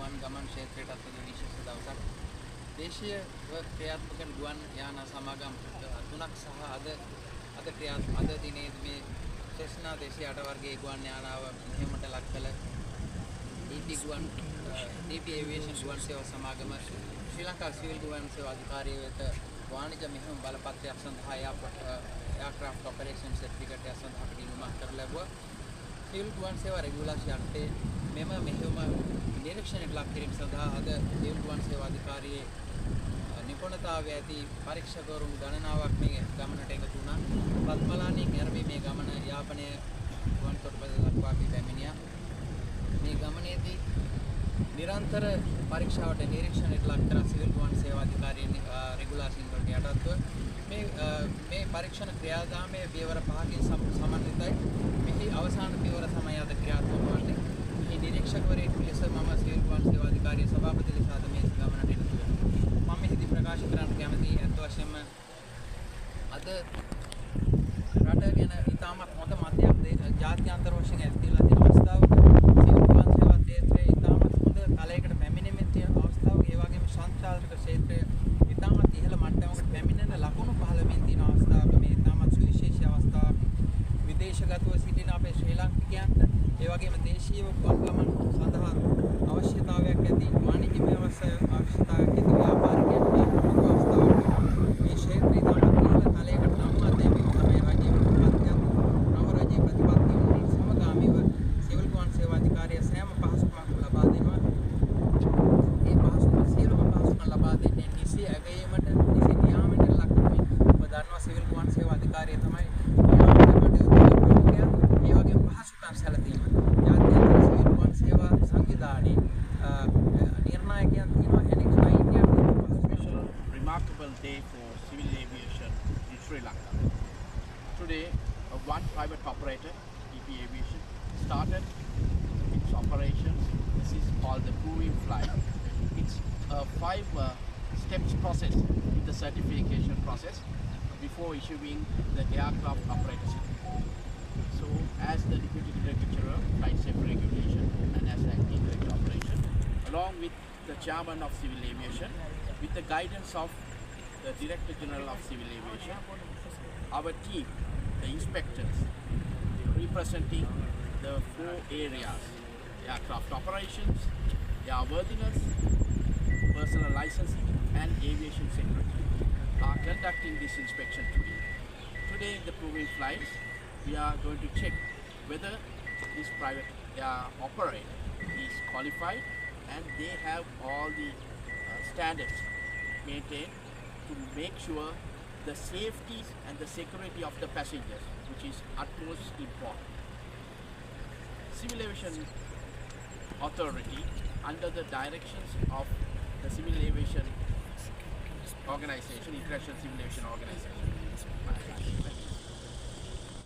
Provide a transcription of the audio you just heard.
ගුවන් ගමන් ක්ෂේත්‍රයට අද විශේෂ දවසක්. දේශීය ක්‍රියාත්මක ගුවන් යාන සමාගම් තුනක් සහ අද දිනේදී මේ සෙස්නා 208 වර්ගයේ ගුවන් යානාව මෙහෙයුමට ලක් කළ DP Aviation ගුවන් සේවා සමාගම ශ්‍රී ලංකා සිවිල් ගුවන් සේවා අධිකාරිය වෙත වාණිජ මෙහෙයුම් බලපත්‍රයක් සඳහා aircraft operation certificate එක සඳහා පිළිගැනීමක් කර ලැබුවා. සිවිල් ගුවන් සේවා රෙගුලාසි යටතේ මෙම මෙහෙයුම නිරීක්ෂණයට ලක් කිරීම සඳහා අද සිවිල් ගුවන් සේවා අධිකාරියේ නිපුණතාවය ඇති පරීක්ෂකවරුන් ගණනාවක් මේ ගමනට එකතු වුණා. පත්මලානින් ඇරඹී මේ ගමන යාපනය ගුවන් තොටුපළ දක්වා අපි පැමිණියා. මේ ගමනේදී නිරන්තර පරීක්ෂාවට නිරීක්ෂණයට ලක් කර සිවිල් ගුවන් සේවා අධිකාරිය රෙගුලාසින් වලට යටත්ව මේ පරීක්ෂණ ක්‍රියාදාමයේ පියවර 5කින් සමන්විතයි. මෙහි අවසාන පියවර තමයි අද ක්‍රියාත්මක වන්නේ. මේ නිරීක්ෂකවරයෙකු ලෙස මම සිවිල් ගුවන් සේවා අධිකාරිය සභාපති ලෙස අද මේ ගමනට එකතු වෙනවා. මම මෙහිදී ප්‍රකාශ කරන්න කැමතියි අත් වශයෙන්ම අද රට ගැන ඉතාමත් හොඳ මතයක් ජාත්‍යන්තර වශයෙන් ඇතිවලා තියෙන අවස්ථාවක සිවිල් ගුවන් සේවා ක්ෂේත්‍රයේ ඉතාමත් හොඳ තලයකට පැමිණෙමින් තියෙන අවස්ථාවක ඒ වගේම සංචාලක ක්ෂේත්‍රය ඉතාමත් ඉහළ මට්ටමකට පැමිණෙන ලකුණු පහළ වෙමින් තියෙන අවස්ථාවක මේ ඉතාමත් සුවිශේෂී අවස්ථාවක් විදේශගතව සිටින අපේ ශ්‍රී ලාංකිකයන්ට ඒ වගේම දේශීය ගුවන් ගමන් සඳහා අවශ්‍යතාවයක් ඇති වාණිජ්‍ය අවශ්‍යතාවයක් ඇති ව්‍යාපාරිකයන්ට මේ අවස්ථාවක් මේ ක්ෂේත්‍රය ඉතාමත් ඉහළ තලයකට නම්මා දෙමින් තමයි රජයේ ප්‍රතිපත්තිය නව රජයේ ප්‍රතිපත්තිය සමගාමීව සිවිල් ගුවන් සේවා අධිකාරිය සෑම පහසුකමක් ලබා දෙනවා. මේ පහසුකම් සියලුම පහසුකම් ලබා දෙන්නේ නිසි ඇගයීමට නිසි නියාමයට ලක් කරමින් ඔබ දන්නවා සිවිල් ගුවන් සේවා අධිකාරිය තමයි නියාමයට කටයුතු කරන ප්‍රමුඛයා. ඒ වගේම පහසුකම් සැලසීම ජාත්‍යන්තර සිවිල් ගුවන් සේවා සංවිධානයේ නිර්ණායකයන් තියෙනවා එනික special remarkable day for civil aviation in Sri Lanka. Today, one private operator, DP Aviation, started its operations. This is called the proving flight. It's a 5 steps process in the certification process before issuing the aircraft operator certificate. So, as the Deputy Director General, Flight Safety Regulation, and as Acting Director Operation, along with the Chairman of Civil Aviation, with the guidance of the Director General of Civil Aviation, our team, the inspectors, representing the 4 areas, aircraft operations, airworthiness, personal licensing, and aviation security, are conducting this inspection today. Today in the proving flights, we are going to check whether this private operator is qualified and they have all the standards maintained to make sure the safety and the security of the passengers, which is utmost important. Civil Aviation Authority, under the directions of the Civil Aviation Organization, International Civil Aviation Organization,